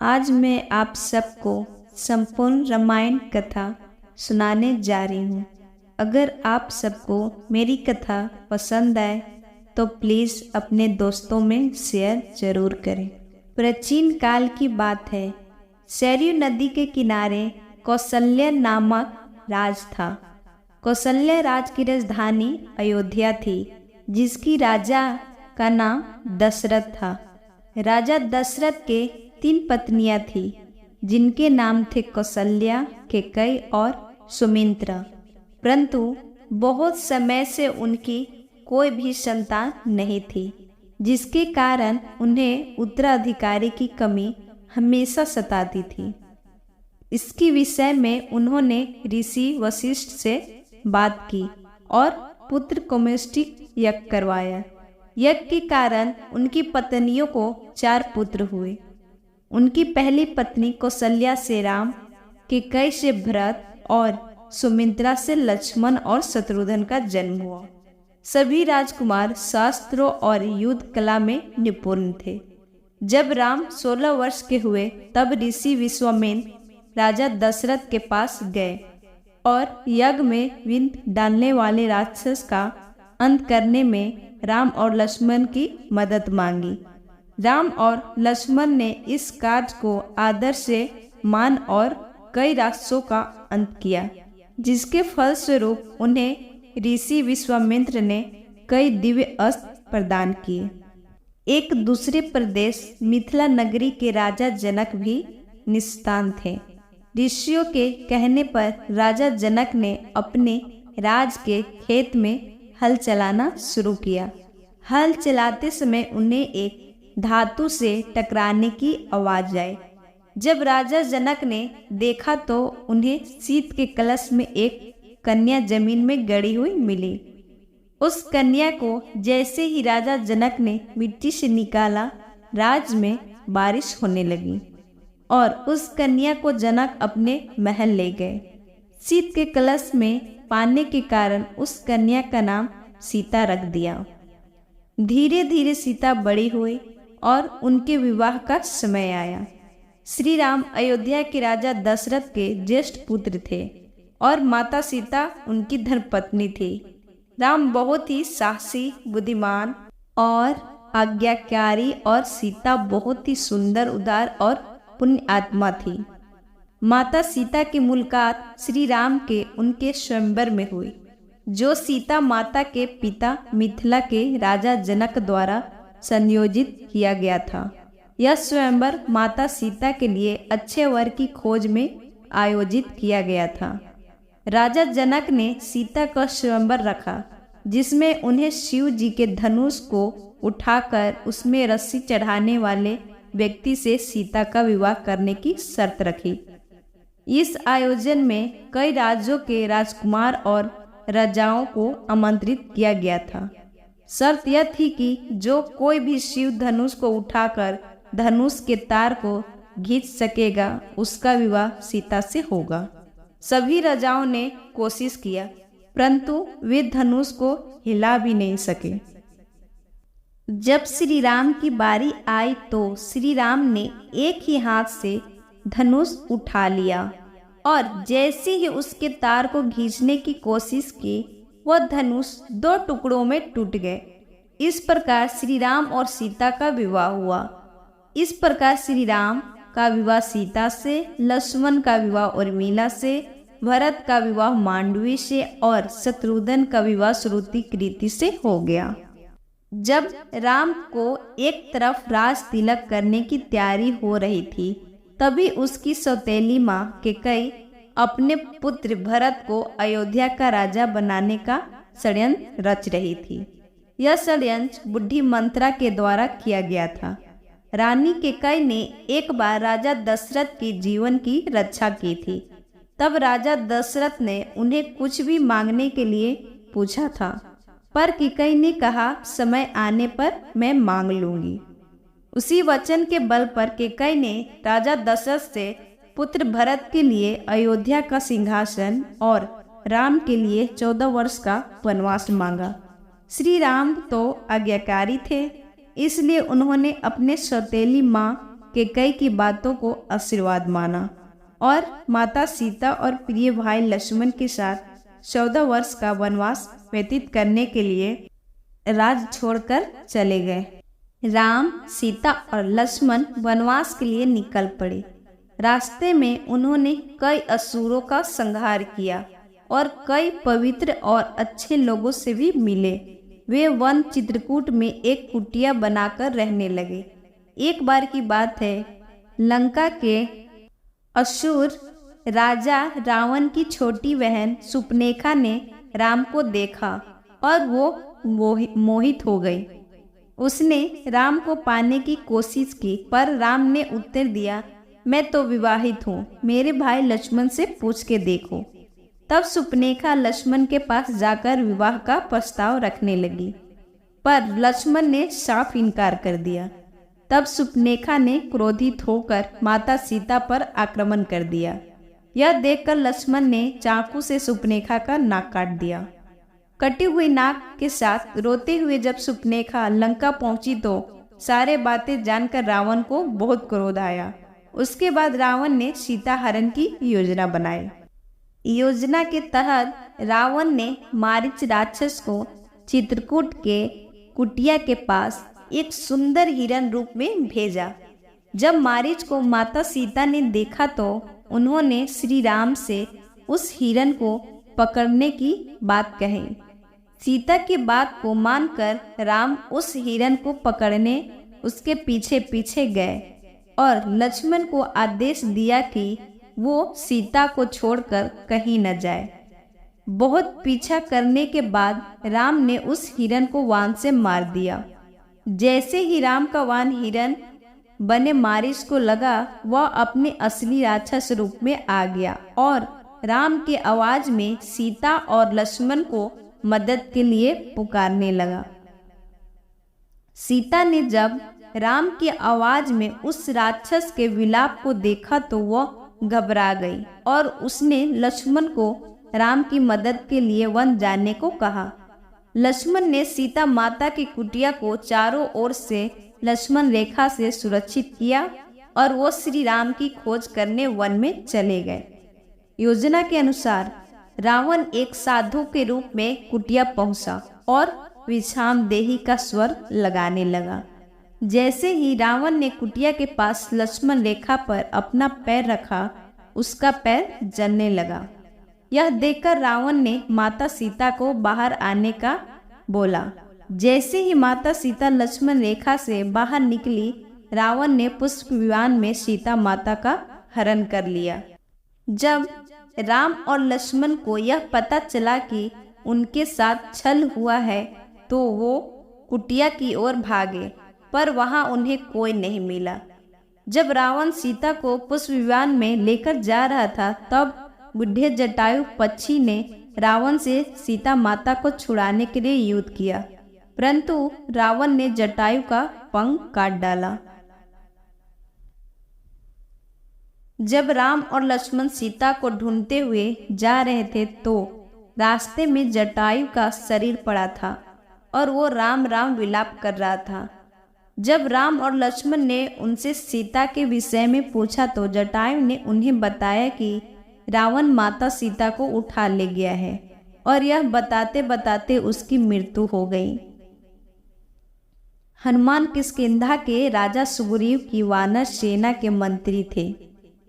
आज मैं आप सबको संपूर्ण रामायण कथा सुनाने जा रही हूँ। अगर आप सबको मेरी कथा पसंद आए तो प्लीज़ अपने दोस्तों में शेयर जरूर करें। प्राचीन काल की बात है। सरयू नदी के किनारे कौशल्य नामक राज था। कौशल्य राज की राजधानी अयोध्या थी, जिसकी राजा का नाम दशरथ था। राजा दशरथ के 3 पत्नियां थी, जिनके नाम थे कौशल्या, कैकेयी और सुमित्रा। परंतु बहुत समय से उनकी कोई भी संतान नहीं थी, जिसके कारण उन्हें उत्तराधिकारी की कमी हमेशा सताती थी। इसके विषय में उन्होंने ऋषि वशिष्ठ से बात की और पुत्र कौमेष्टिक यज्ञ करवाया। यज्ञ के कारण उनकी पत्नियों को 4 पुत्र हुए। उनकी पहली पत्नी कौशल्या से राम, कैकेयी से भरत और सुमित्रा से लक्ष्मण और शत्रुघ्न का जन्म हुआ। सभी राजकुमार शास्त्रों और युद्ध कला में निपुण थे। जब राम 16 वर्ष के हुए तब ऋषि विश्वामित्र राजा दशरथ के पास गए और यज्ञ में विघ्न डालने वाले राक्षस का अंत करने में राम और लक्ष्मण की मदद मांगी। राम और लक्ष्मण ने इस कार्य को आदर से मान और कई राक्षसों का अंत किया, जिसके फलस्वरूप उन्हें ऋषि विश्वामित्र ने कई दिव्य अस्त्र प्रदान किए। एक दूसरे प्रदेश मिथिला नगरी के राजा जनक भी निस्तान थे। ऋषियों के कहने पर राजा जनक ने अपने राज के खेत में हल चलाना शुरू किया। हल चलाते समय उन्हें एक धातु से टकराने की आवाज आई। जब राजा जनक ने देखा तो उन्हें शीत के कलश में एक कन्या जमीन में गड़ी हुई मिली। उस कन्या को जैसे ही राजा जनक ने मिट्टी से निकाला, राज्य में बारिश होने लगी और उस कन्या को जनक अपने महल ले गए। शीत के कलश में पाने के कारण उस कन्या का नाम सीता रख दिया। धीरे धीरे सीता बड़ी हुई और उनके विवाह का समय आया। श्री राम अयोध्या के राजा दशरथ के ज्येष्ठ पुत्र थे और माता सीता उनकी धर्मपत्नी थी। राम बहुत ही साहसी, बुद्धिमान और आज्ञाकारी और सीता बहुत ही सुंदर, उदार और पुण्य आत्मा थी। माता सीता की मुलाकात श्री राम के उनके स्वयंवर में हुई, जो सीता माता के पिता मिथिला के राजा जनक द्वारा संयोजित किया गया था। यह स्वयंवर माता सीता के लिए अच्छे वर की खोज में आयोजित किया गया था। राजा जनक ने सीता का स्वयंवर रखा, जिसमें उन्हें शिव जी के धनुष को उठाकर उसमें रस्सी चढ़ाने वाले व्यक्ति से सीता का विवाह करने की शर्त रखी। इस आयोजन में कई राज्यों के राजकुमार और राजाओं को आमंत्रित किया गया था। शर्त यह थी कि जो कोई भी शिव धनुष को उठाकर धनुष के तार को खींच सकेगा, उसका विवाह सीता से होगा। सभी राजाओं ने कोशिश किया, परंतु वे धनुष को हिला भी नहीं सके। जब श्री राम की बारी आई तो श्री राम ने एक ही हाथ से धनुष उठा लिया और जैसे ही उसके तार को खींचने की कोशिश की, वह धनुष 2 टुकड़ों में टूट गए। इस प्रकार श्री राम और सीता का विवाह हुआ। इस प्रकार श्री राम का विवाह सीता से, लक्ष्मण का विवाह उर्मिला से, भरत का विवाह मांडवी से और शत्रुघ्न का विवाह श्रुति कृति से हो गया। जब राम को एक तरफ राज तिलक करने की तैयारी हो रही थी, तभी उसकी सौतेली माँ कैकेयी अपने पुत्र भरत को अयोध्या का राजा बनाने का षड्यंत्र रच रही थी। यह षड्यंत्र बुद्धि मंत्रा के द्वारा किया गया था। रानी कैकेयी ने एक बार राजा दशरथ के जीवन की रक्षा की थी। तब राजा दशरथ ने उन्हें कुछ भी मांगने के लिए पूछा था, पर कैकेयी ने कहा, समय आने पर मैं मांग लूंगी। उसी वचन के बल पर कैकेयी ने राजा दशरथ से पुत्र भरत के लिए अयोध्या का सिंहासन और राम के लिए 14 वर्ष का वनवास मांगा। श्री राम तो आज्ञाकारी थे, इसलिए उन्होंने अपने सौतेली माँ कैकेयी की बातों को आशीर्वाद माना और माता सीता और प्रिय भाई लक्ष्मण के साथ 14 वर्ष का वनवास व्यतीत करने के लिए राज छोड़कर चले गए। राम, सीता और लक्ष्मण वनवास के लिए निकल पड़े। रास्ते में उन्होंने कई असुरों का संहार किया और कई पवित्र और अच्छे लोगों से भी मिले। वे वन चित्रकूट में एक कुटिया बनाकर रहने लगे। एक बार की बात है, लंका के असुर राजा रावण की छोटी बहन सुपनेखा ने राम को देखा और वो मोहित हो गई। उसने राम को पाने की कोशिश की, पर राम ने उत्तर दिया, मैं तो विवाहित हूँ, मेरे भाई लक्ष्मण से पूछ के देखो। तब सुपनेखा लक्ष्मण के पास जाकर विवाह का प्रस्ताव रखने लगी, पर लक्ष्मण ने साफ इनकार कर दिया। तब सुपनेखा ने क्रोधित होकर माता सीता पर आक्रमण कर दिया। यह देखकर लक्ष्मण ने चाकू से सुपनेखा का नाक काट दिया। कटी हुई नाक के साथ रोते हुए जब सुपनेखा लंका पहुंची तो सारे बातें जानकर रावण को बहुत क्रोध आया। उसके बाद रावण ने सीता हरण की योजना बनाई। योजना के तहत रावण ने मारीच राक्षस को चित्रकूट के कुटिया के पास एक सुंदर हिरण रूप में भेजा। जब मारीच को माता सीता ने देखा तो उन्होंने श्री राम से उस हिरण को पकड़ने की बात कही। सीता की बात को मानकर राम उस हिरण को पकड़ने उसके पीछे पीछे गए और लक्ष्मण को आदेश दिया कि वो सीता को छोड़कर कहीं न जाए। बहुत पीछा करने के बाद राम ने उस हिरण को वान से मार दिया। जैसे ही राम का वान हिरण बने मारीच को लगा, वह अपने असली राक्षस रूप में आ गया और राम के आवाज में सीता और लक्ष्मण को मदद के लिए पुकारने लगा। सीता ने जब राम की आवाज में उस राक्षस के विलाप को देखा तो वह घबरा गई और उसने लक्ष्मण को राम की मदद के लिए वन जाने को कहा। लक्ष्मण ने सीता माता की कुटिया को चारों ओर से लक्ष्मण रेखा से सुरक्षित किया और वो श्री राम की खोज करने वन में चले गए। योजना के अनुसार रावण एक साधु के रूप में कुटिया पहुंचा और विश्राम देही का स्वर लगाने लगा। जैसे ही रावण ने कुटिया के पास लक्ष्मण रेखा पर अपना पैर रखा, उसका पैर जलने लगा। यह देखकर रावण ने माता सीता को बाहर आने का बोला। जैसे ही माता सीता लक्ष्मण रेखा से बाहर निकली, रावण ने पुष्प विमान में सीता माता का हरण कर लिया। जब राम और लक्ष्मण को यह पता चला कि उनके साथ छल हुआ है तो वो कुटिया की ओर भागे, पर वहां उन्हें कोई नहीं मिला। जब रावण सीता को पुष्प विमान में लेकर जा रहा था, तब बुढ़े जटायु पक्षी ने रावण से सीता माता को छुड़ाने के लिए युद्ध किया, परंतु रावण ने जटायु का पंख काट डाला। जब राम और लक्ष्मण सीता को ढूंढते हुए जा रहे थे तो रास्ते में जटायु का शरीर पड़ा था और वो राम राम विलाप कर रहा था। जब राम और लक्ष्मण ने उनसे सीता के विषय में पूछा तो जटायु ने उन्हें बताया कि रावण माता सीता को उठा ले गया है और यह बताते बताते उसकी मृत्यु हो गई। हनुमान किष्किंधा के राजा सुग्रीव की वानर सेना के मंत्री थे।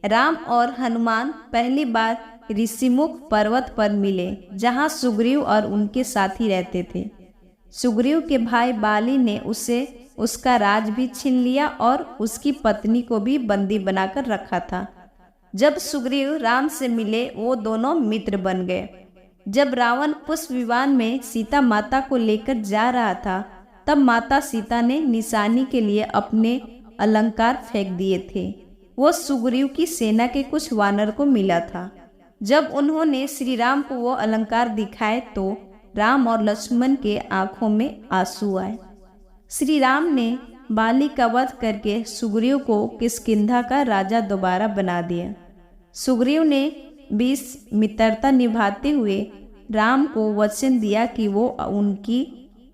राम और हनुमान पहली बार ऋषिमुख पर्वत पर मिले, जहां सुग्रीव और उनके साथी रहते थे। सुग्रीव के भाई बाली ने उसे उसका राज भी छीन लिया और उसकी पत्नी को भी बंदी बनाकर रखा था। जब सुग्रीव राम से मिले, वो दोनों मित्र बन गए। जब रावण पुष्प विमान में सीता माता को लेकर जा रहा था, तब माता सीता ने निशानी के लिए अपने अलंकार फेंक दिए थे। वो सुग्रीव की सेना के कुछ वानर को मिला था। जब उन्होंने श्री राम को वो अलंकार दिखाए तो राम और लक्ष्मण के आंखों में आंसू आए। श्री राम ने बाली का वध करके सुग्रीव को किष्किंधा का राजा दोबारा बना दिया। सुग्रीव ने बीच मित्रता निभाते हुए राम को वचन दिया कि वो उनकी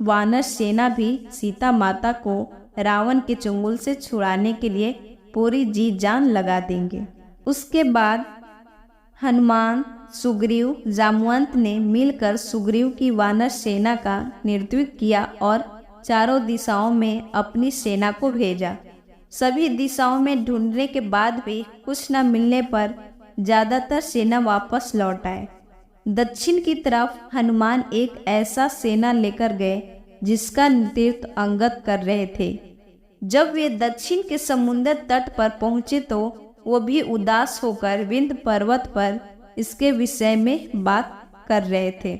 वानर सेना भी सीता माता को रावण के चंगुल से छुड़ाने के लिए पूरी जी जान लगा देंगे। उसके बाद हनुमान, सुग्रीव, जामवंत ने मिलकर सुग्रीव की वानर सेना का नेतृत्व किया और चारों दिशाओं में अपनी सेना को भेजा। सभी दिशाओं में ढूंढने के बाद भी कुछ न मिलने पर ज्यादातर सेना वापस लौट आए। दक्षिण की तरफ हनुमान एक ऐसा सेना लेकर गए जिसका नेतृत्व अंगद कर रहे थे। जब वे दक्षिण के समुद्र तट पर पहुंचे तो वो भी उदास होकर विंध्य पर्वत पर इसके विषय में बात कर रहे थे।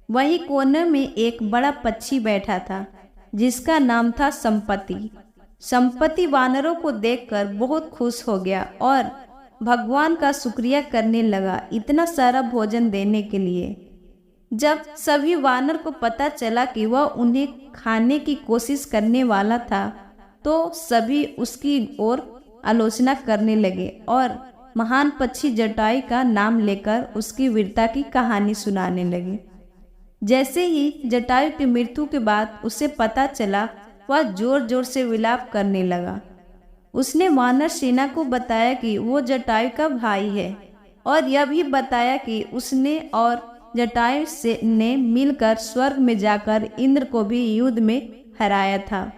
वहीं कोने में एक बड़ा पक्षी बैठा था जिसका नाम था संपत्ति। संपत्ति वानरों को देखकर बहुत खुश हो गया और भगवान का शुक्रिया करने लगा इतना सारा भोजन देने के लिए। जब सभी वानर को पता चला कि वह उन्हें खाने की कोशिश करने वाला था तो सभी उसकी ओर आलोचना करने लगे और महान पक्षी जटायु का नाम लेकर उसकी वीरता की कहानी सुनाने लगे। जैसे ही जटायु की मृत्यु के बाद उसे पता चला, वह जोर जोर से विलाप करने लगा। उसने वानर सेना को बताया कि वो जटायु का भाई है और यह भी बताया कि उसने और जटायु से ने मिलकर स्वर्ग में जाकर इंद्र को भी युद्ध में हराया था।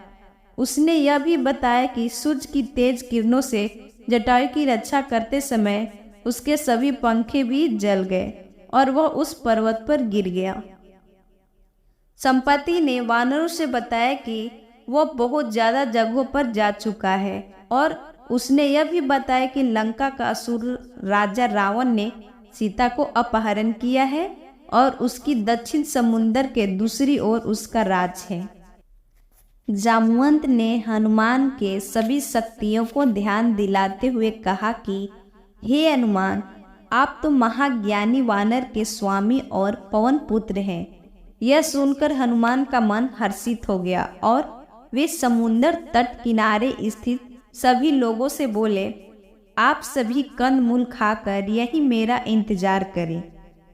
उसने यह भी बताया कि सूर्य की तेज किरणों से जटायु की रक्षा करते समय उसके सभी पंखे भी जल गए और वह उस पर्वत पर गिर गया। संपत्ति ने वानरों से बताया कि वह बहुत ज्यादा जगहों पर जा चुका है और उसने यह भी बताया कि लंका का असुर राजा रावण ने सीता को अपहरण किया है और उसकी दक्षिण समुद्र के दूसरी ओर उसका राज है। जामवंत ने हनुमान के सभी शक्तियों को ध्यान दिलाते हुए कहा कि हे हनुमान, आप तो महाज्ञानी वानर के स्वामी और पवन पुत्र हैं। यह सुनकर हनुमान का मन हर्षित हो गया और वे समुद्र तट किनारे स्थित सभी लोगों से बोले, आप सभी कंद मूल खाकर यही मेरा इंतजार करें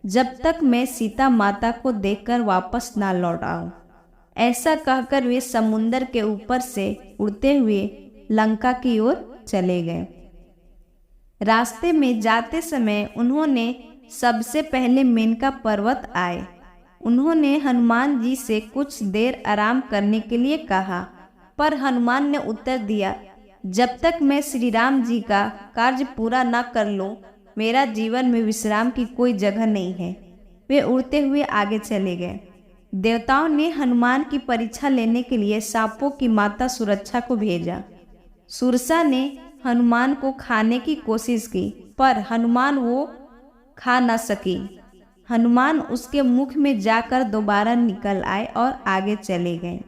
जब तक मैं सीता माता को देखकर वापस ना लौट आऊं। ऐसा कहकर वे समुद्र के ऊपर से उड़ते हुए लंका की ओर चले गए। रास्ते में जाते समय उन्होंने सबसे पहले मेनका पर्वत आए। उन्होंने हनुमान जी से कुछ देर आराम करने के लिए कहा, पर हनुमान ने उत्तर दिया, जब तक मैं श्री राम जी का कार्य पूरा न कर लूं, मेरा जीवन में विश्राम की कोई जगह नहीं है। वे उड़ते हुए आगे चले गए। देवताओं ने हनुमान की परीक्षा लेने के लिए सांपों की माता सुरक्षा को भेजा। सुरसा ने हनुमान को खाने की कोशिश की, पर हनुमान वो खा न सकी। हनुमान उसके मुख में जाकर दोबारा निकल आए और आगे चले गए।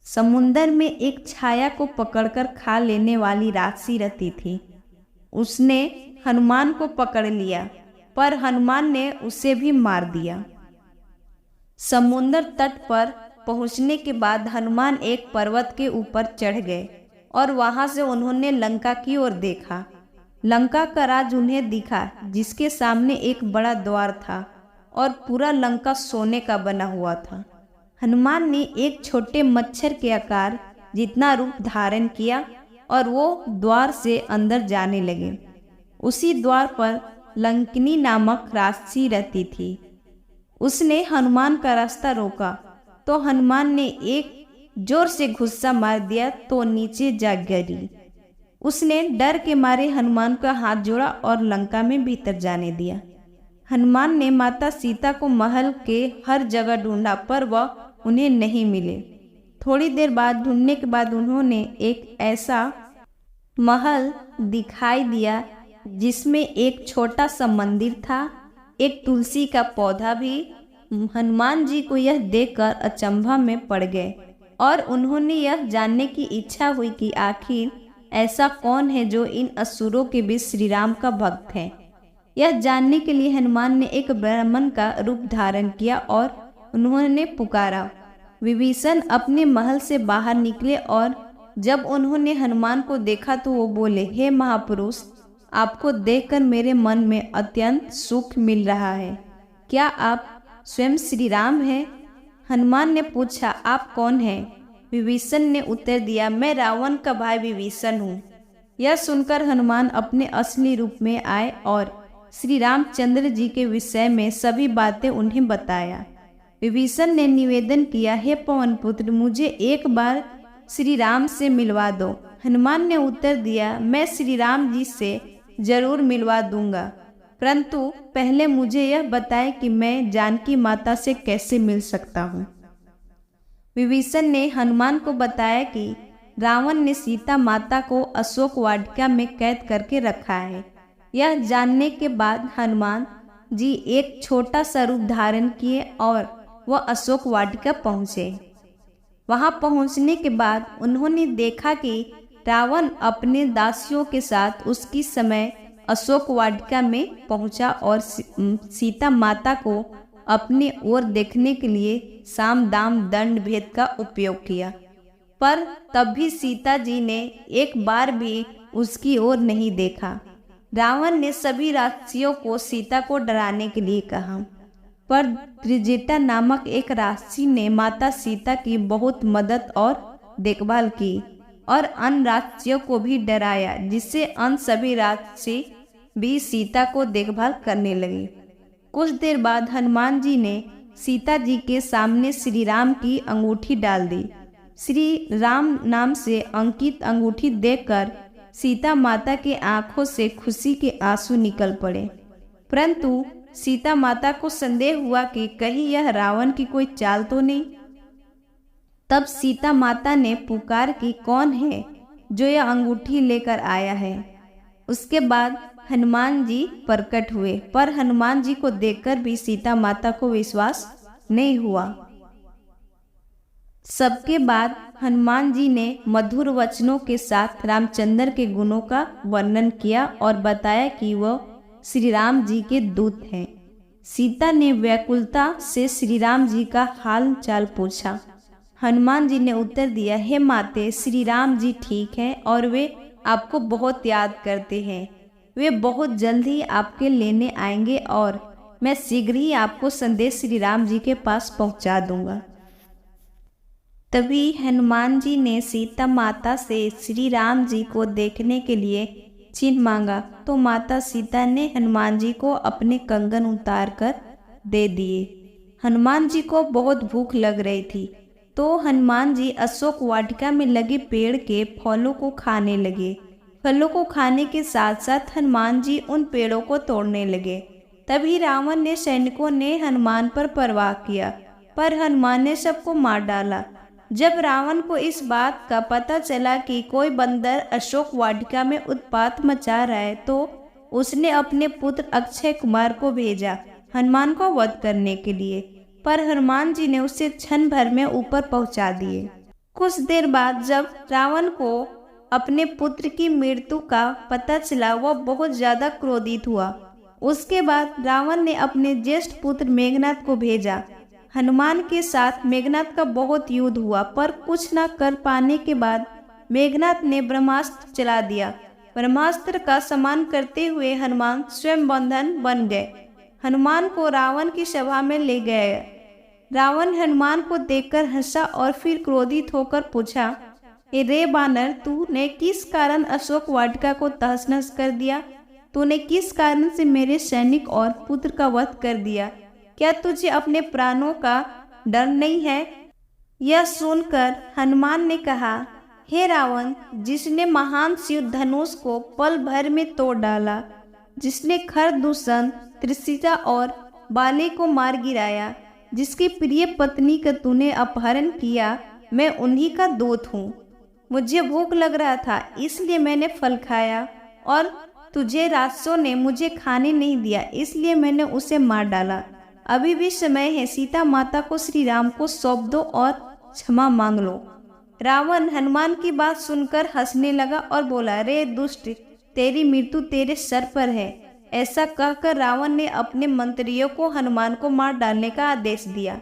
समुंदर में एक छाया को पकड़कर खा लेने वाली राक्षसी रहती थी। उसने हनुमान को पकड़ लिया, पर हनुमान ने उसे भी मार दिया। समुद्र तट पर पहुंचने के बाद हनुमान एक पर्वत के ऊपर चढ़ गए और वहां से उन्होंने लंका की ओर देखा। लंका का राज उन्हें दिखा, जिसके सामने एक बड़ा द्वार था और पूरा लंका सोने का बना हुआ था। हनुमान ने एक छोटे मच्छर के आकार जितना रूप धारण किया और वो द्वार से अंदर जाने लगे। उसी द्वार पर लंकिनी नामक राक्षसी रहती थी। उसने हनुमान का रास्ता रोका तो हनुमान ने एक जोर से घुस्सा मार दिया तो नीचे जा गिरी। उसने डर के मारे हनुमान का हाथ जोड़ा और लंका में भीतर जाने दिया। हनुमान ने माता सीता को महल के हर जगह ढूंढा, पर वह उन्हें नहीं मिले। थोड़ी देर बाद ढूंढने के बाद उन्होंने एक ऐसा महल दिखाई दिया जिसमें एक छोटा सा मंदिर था, एक तुलसी का पौधा भी। हनुमान जी को यह देखकर अचंभा में पड़ गए और उन्होंने यह जानने की इच्छा हुई कि आखिर ऐसा कौन है जो इन असुरों के बीच श्री राम का भक्त है। यह जानने के लिए हनुमान ने एक ब्राह्मण का रूप धारण किया और उन्होंने पुकारा। विभीषण अपने महल से बाहर निकले और जब उन्होंने हनुमान को देखा तो वो बोले, हे महापुरुष, आपको देखकर मेरे मन में अत्यंत सुख मिल रहा है। क्या आप स्वयं श्री राम हैं? हनुमान ने पूछा, आप कौन हैं? विभीषण ने उत्तर दिया, मैं रावण का भाई विभीषण हूँ। यह सुनकर हनुमान अपने असली रूप में आए और श्री रामचंद्र जी के विषय में सभी बातें उन्हें बताया। विभीषण ने निवेदन किया, हे पवन पुत्र, मुझे एक बार श्री राम से मिलवा दो। हनुमान ने उत्तर दिया, मैं श्री राम जी से जरूर मिलवा दूंगा, परंतु पहले मुझे यह बताएं कि मैं जानकी माता से कैसे मिल सकता हूँ। विभीषण ने हनुमान को बताया कि रावण ने सीता माता को अशोक वाटिका में कैद करके रखा है। यह जानने के बाद हनुमान जी एक छोटा सा रूप धारण किए और वह अशोक वाटिका पहुँचे। वहां पहुंचने के बाद उन्होंने देखा कि रावण अपने दासियों के साथ उसकी समय अशोक वाटिका में पहुंचा और सीता माता को अपनी ओर देखने के लिए साम दाम दंड भेद का उपयोग किया, पर तब भी सीता जी ने एक बार भी उसकी ओर नहीं देखा। रावण ने सभी राक्षसियों को सीता को डराने के लिए कहा, पर त्रिजटा नामक एक राक्षसी ने माता सीता की बहुत मदद और देखभाल की और अन्य राक्षसियों को भी डराया, जिससे अन्य सभी राक्षसी भी सीता को देखभाल करने लगे। कुछ देर बाद हनुमान जी ने सीता जी के सामने श्री राम की अंगूठी डाल दी। श्री राम नाम से अंकित अंगूठी देखकर सीता माता के आंखों से खुशी के आंसू निकल पड़े, परंतु सीता माता को संदेह हुआ कि कहीं यह रावण की कोई चाल तो नहीं। तब सीता माता ने पुकार कि कौन है जो यह अंगूठी लेकर आया है। उसके बाद हनुमान जी प्रकट हुए, पर हनुमान जी को देखकर भी सीता माता को विश्वास नहीं हुआ। सबके बाद हनुमान जी ने मधुर वचनों के साथ रामचंद्र के गुणों का वर्णन किया और बताया कि वह श्री राम जी के दूत हैं। सीता ने व्याकुलता से श्री राम जी का हाल चाल पूछा। हनुमान जी ने उत्तर दिया, हे माते, श्री राम जी ठीक हैं और वे आपको बहुत याद करते हैं। वे बहुत जल्द ही आपके लेने आएंगे और मैं शीघ्र ही आपको संदेश श्री राम जी के पास पहुंचा दूंगा। तभी हनुमान जी ने सीता माता से श्री राम जी को देखने के लिए चिन्ह मांगा, तो माता सीता ने हनुमान जी को अपने कंगन उतार कर दे दिए। हनुमान जी को बहुत भूख लग रही थी, तो हनुमान जी अशोक वाटिका में लगे पेड़ के फलों को खाने लगे। फलों को खाने के साथ साथ हनुमान जी उन पेड़ों को तोड़ने लगे। तभी रावण ने सैनिकों ने हनुमान पर प्रहार किया, पर हनुमान ने सबको मार डाला। जब रावण को इस बात का पता चला कि कोई बंदर अशोक वाटिका में उत्पात मचा रहा है, तो उसने अपने पुत्र अक्षय कुमार को भेजा हनुमान को वध करने के लिए, पर हनुमान जी ने उसे क्षण भर में ऊपर पहुंचा दिए। कुछ देर बाद जब रावण को अपने पुत्र की मृत्यु का पता चला, वह बहुत ज्यादा क्रोधित हुआ। उसके बाद रावण ने अपने ज्येष्ठ पुत्र मेघनाद को भेजा। हनुमान के साथ मेघनाद का बहुत युद्ध हुआ, पर कुछ न कर पाने के बाद मेघनाद ने ब्रह्मास्त्र चला दिया। ब्रह्मास्त्र का सम्मान करते हुए हनुमान स्वयं बंधन बन गए। हनुमान को रावण की सभा में ले गए। रावण हनुमान को देखकर हंसा और फिर क्रोधित होकर पूछा, रे बानर, तूने किस कारण अशोक वाटिका को तहस नहस कर दिया? तूने किस कारण से मेरे सैनिक और पुत्र का वध कर दिया? क्या तुझे अपने प्राणों का डर नहीं है? यह सुनकर हनुमान ने कहा, हे रावण, जिसने महान शिव धनुष को पल भर में तोड़ डाला, जिसने खरदूषण, त्रिशिता और बाली को मार गिराया, जिसकी प्रिय पत्नी का तूने अपहरण किया, मैं उन्हीं का दूत हूँ। मुझे भूख लग रहा था, इसलिए मैंने फल खाया, और तुझे राक्षसों ने मुझे खाने नहीं दिया, इसलिए मैंने उसे मार डाला। अभी भी समय है, सीता माता को श्री राम को सौंप दो और क्षमा मांग लो। रावण हनुमान की बात सुनकर हंसने लगा और बोला, रे दुष्ट, तेरी मृत्यु तेरे सर पर है। ऐसा कहकर रावण ने अपने मंत्रियों को हनुमान को मार डालने का आदेश दिया।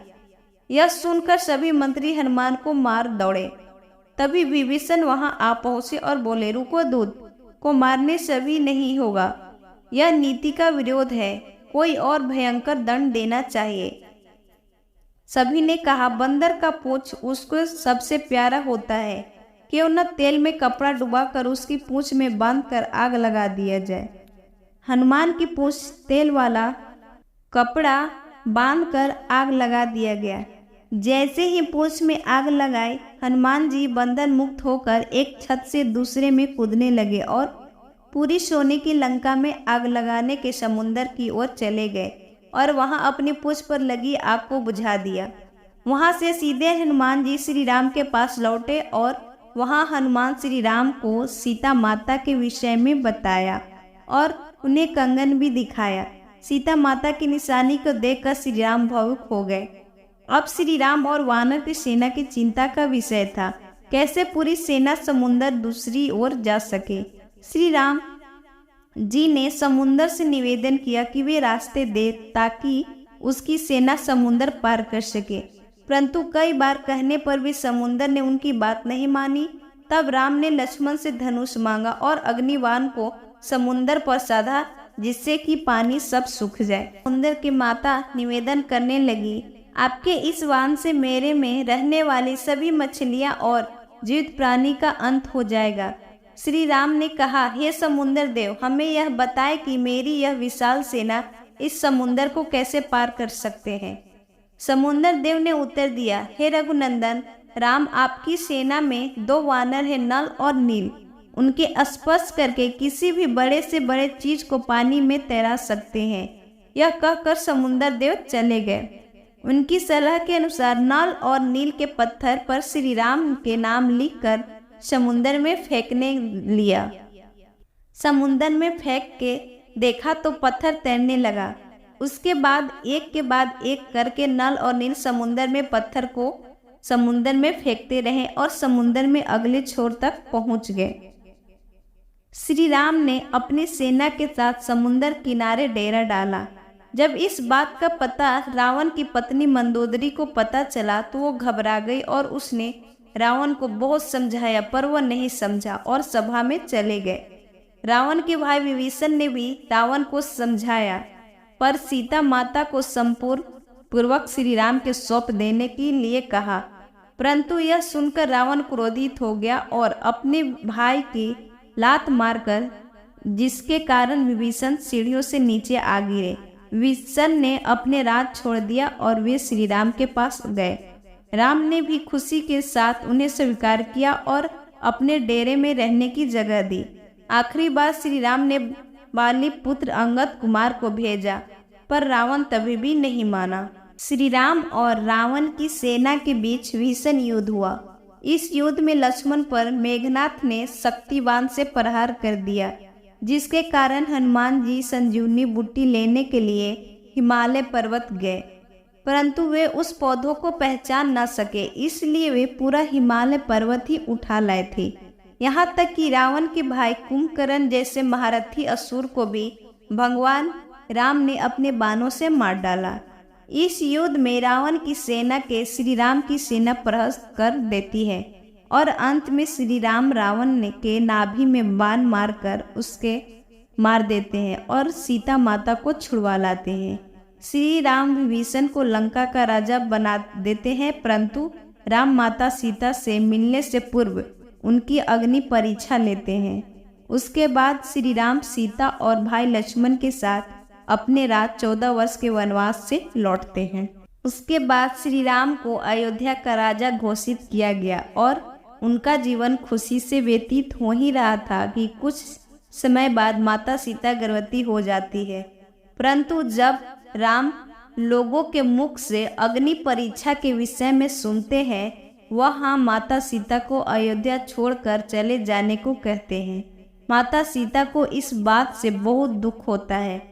यह सुनकर सभी मंत्री हनुमान को मार दौड़े। तभी विभीषण वहां आ पहुंचे और बोले, रुको, दूत को मारने से भी नहीं होगा, यह नीति का विरोध है, कोई और भयंकर दंड देना चाहिए। सभी ने कहा, बंदर का पूंछ उसको सबसे प्यारा होता है, क्यों न तेल में कपड़ा डुबाकर उसकी पूंछ में बांधकर आग लगा दिया जाए। हनुमान की पूंछ तेल वाला कपड़ा बांधकर आग लगा दिया गया। जैसे ही पूंछ में आग लगाई, हनुमान जी बंधन मुक्त होकर एक छत से दूसरे में कूदने लगे और पूरी सोने की लंका में आग लगाने के समुंदर की ओर चले गए और वहां अपनी पूंछ पर लगी आग को बुझा दिया। वहां से सीधे हनुमान जी श्री राम के पास लौटे और वहां हनुमान श्री राम को सीता माता के विषय में बताया और उन्हें कंगन भी दिखाया। सीता माता की निशानी को देखकर श्री राम भावुक हो गए। अब श्री राम और वानर की सेना की चिंता का विषय था, कैसे पूरी सेना समुंदर दूसरी ओर जा सके। श्री राम जी ने समुंदर से निवेदन किया कि वे रास्ते दे ताकि उसकी सेना समुंदर पार कर सके, परंतु कई बार कहने पर भी समुंदर ने उनकी बात नहीं मानी। तब राम ने लक्ष्मण से धनुष मांगा और अग्निबाण को समुंदर पर साधा, जिससे कि पानी सब सूख जाए। समुंदर की माता निवेदन करने लगी, आपके इस बाण से मेरे में रहने वाली सभी मछलियां और जीवित प्राणी का अंत हो जाएगा। श्री राम ने कहा, हे समुंदर देव, हमें यह बताए कि मेरी यह विशाल सेना इस समुंदर को कैसे पार कर सकते हैं। समुंदर देव ने उत्तर दिया, हे रघुनंदन राम, आपकी सेना में 2 वानर हैं, नल और नील। उनके स्पर्श करके किसी भी बड़े से बड़े चीज को पानी में तैरा सकते हैं। यह कहकर समुंदर देव चले गए। उनकी सलाह के अनुसार नल और नील के पत्थर पर श्री राम के नाम लिखकर समुंदर में फेंकने लिया। समुंदर में फेंक के देखा तो पत्थर तैरने लगा। उसके बाद एक के बाद एक करके नल और नील समुंदर में पत्थर को समुंदर में फेंकते रहे और समुंदर में अगले छोर तक पहुंच गए। श्री राम ने अपनी सेना के साथ समुंदर किनारे डेरा डाला। जब इस बात का पता रावण की पत्नी मंदोदरी को पता चला तो वो घबरा गई और उसने रावण को बहुत समझाया, पर वह नहीं समझा और सभा में चले गए। रावण के भाई विभीषण ने भी रावण को समझाया, पर सीता माता को संपूर्ण पूर्वक श्री राम के सौंप देने के लिए कहा, परंतु यह सुनकर रावण क्रोधित हो गया और अपने भाई की लात मारकर, जिसके कारण विभीषण सीढ़ियों से नीचे आ गिरे। विभीषण ने अपने राज छोड़ दिया और वे श्री राम के पास गए। राम ने भी खुशी के साथ उन्हें स्वीकार किया और अपने डेरे में रहने की जगह दी। आखिरी बार श्री राम ने बाली पुत्र अंगद कुमार को भेजा, पर रावण तभी भी नहीं माना। श्री राम और रावण की सेना के बीच भीषण युद्ध हुआ। इस युद्ध में लक्ष्मण पर मेघनाथ ने शक्तिबाण से प्रहार कर दिया, जिसके कारण हनुमान जी संजीवनी बूटी लेने के लिए हिमालय पर्वत गए, परंतु वे उस पौधों को पहचान न सके, इसलिए वे पूरा हिमालय पर्वत ही उठा लाए थे। यहाँ तक कि रावण के भाई कुंभकर्ण जैसे महारथी असुर को भी भगवान राम ने अपने बाणों से मार डाला। इस युद्ध में रावण की सेना के श्री राम की सेना परास्त कर देती है और अंत में श्री राम रावण के नाभि में बाण मारकर उसके मार देते हैं और सीता माता को छुड़वा लाते हैं। श्री राम विभीषण को लंका का राजा बना देते हैं, परंतु राम माता सीता से मिलने से पूर्व उनकी अग्नि परीक्षा लेते हैं। उसके बाद श्री राम सीता और भाई लक्ष्मण के साथ अपने राज 14 वर्ष के वनवास से लौटते हैं। उसके बाद श्री राम को अयोध्या का राजा घोषित किया गया और उनका जीवन खुशी से व्यतीत हो ही रहा था कि कुछ समय बाद माता सीता गर्भवती हो जाती है, परंतु जब राम लोगों के मुख से अग्नि परीक्षा के विषय में सुनते हैं, वह माता सीता को अयोध्या छोड़कर चले जाने को कहते हैं। माता सीता को इस बात से बहुत दुख होता है।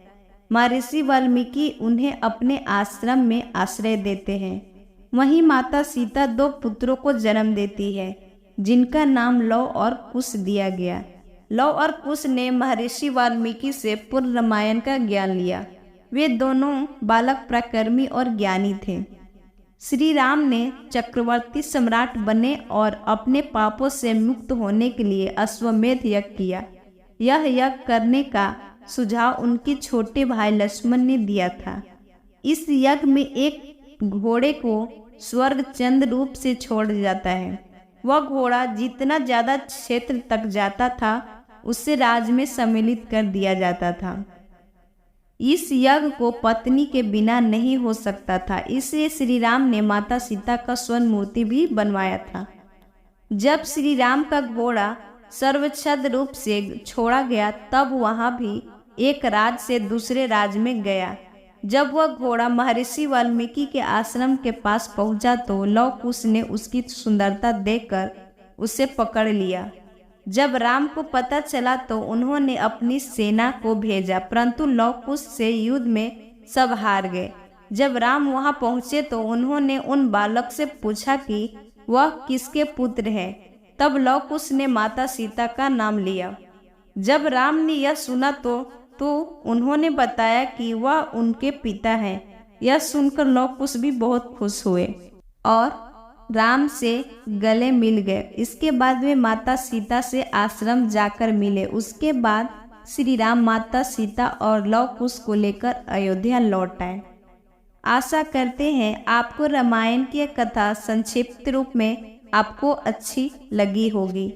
महर्षि वाल्मीकि उन्हें अपने आश्रम में आश्रय देते हैं। वहीं माता सीता 2 पुत्रों को जन्म देती है, जिनका नाम लव और कुश दिया गया। लव और कुश ने महर्षि वाल्मीकि से पूर्ण रामायण का ज्ञान लिया। वे दोनों बालक पराक्रमी और ज्ञानी थे। श्री राम ने चक्रवर्ती सम्राट बने और अपने पापों से मुक्त होने के लिए अश्वमेध यज्ञ किया। यह यज्ञ करने का सुझाव उनके छोटे भाई लक्ष्मण ने दिया था। इस यज्ञ में एक घोड़े को स्वर्ग चंद्र रूप से छोड़ जाता है। वह घोड़ा जितना ज्यादा क्षेत्र तक जाता था उससे राज में सम्मिलित कर दिया जाता था। इस यज्ञ को पत्नी के बिना नहीं हो सकता था, इसलिए श्री राम ने माता सीता का स्वर्ण मूर्ति भी बनवाया था। जब श्री राम का घोड़ा सर्वछद रूप से छोड़ा गया तब वहां भी एक राज से दूसरे राज में गया। जब वह घोड़ा महर्षि वाल्मीकि के आश्रम के पास पहुंचा तो लव कुश ने उसकी सुंदरता देखकर उसे पकड़ लिया। जब राम को पता चला तो उन्होंने अपनी सेना को भेजा, परंतु लव कुश से युद्ध में सब हार गए। जब राम वहां पहुंचे तो उन्होंने उन बालक से पूछा कि वह किसके पुत्र है। तब लव कुश ने माता सीता का नाम लिया। जब राम ने यह सुना तो उन्होंने बताया कि वह उनके पिता हैं। यह सुनकर लव कुश भी बहुत खुश हुए और राम से गले मिल गए। इसके बाद वे माता सीता से आश्रम जाकर मिले। उसके बाद श्री राम माता सीता और लव कुश को लेकर अयोध्या लौट आए। आशा करते हैं आपको रामायण की कथा संक्षिप्त रूप में आपको अच्छी लगी होगी।